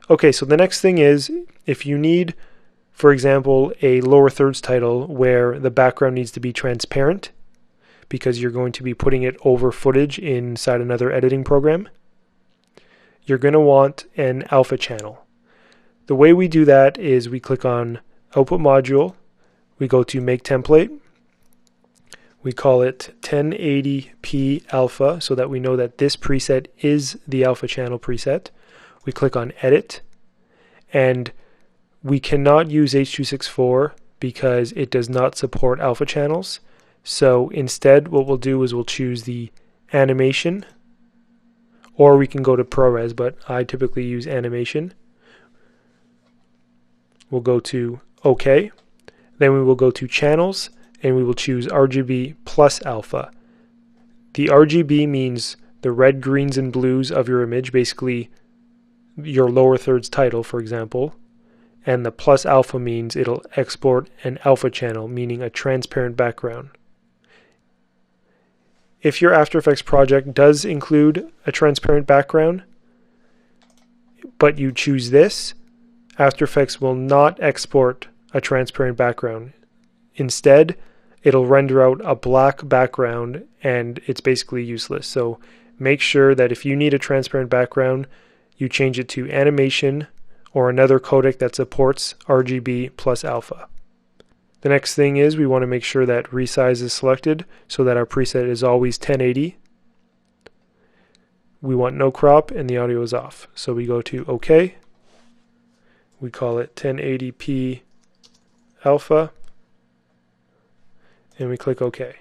Okay, so the next thing is if you need, for example, a lower thirds title where the background needs to be transparent because you're going to be putting it over footage inside another editing program, you're going to want an alpha channel. The way we do that is we click on Output Module, we go to Make Template, we call it 1080p alpha so that we know that this preset is the alpha channel preset. We click on Edit, and we cannot use H.264 because it does not support alpha channels. So instead what we'll do is we'll choose the animation, or we can go to ProRes, but I typically use animation. We'll go to OK. Then we will go to Channels, and we will choose RGB plus alpha. The RGB means the red, greens, and blues of your image, basically your lower thirds title, for example. And the plus alpha means it'll export an alpha channel, meaning a transparent background. If your After Effects project does include a transparent background, but you choose this, After Effects will not export a transparent background. Instead, it'll render out a black background and it's basically useless. So make sure that if you need a transparent background, you change it to animation or another codec that supports RGB plus alpha. The next thing is we want to make sure that resize is selected so that our preset is always 1080. We want no crop and the audio is off. So we go to OK. We call it 1080p alpha and we click OK.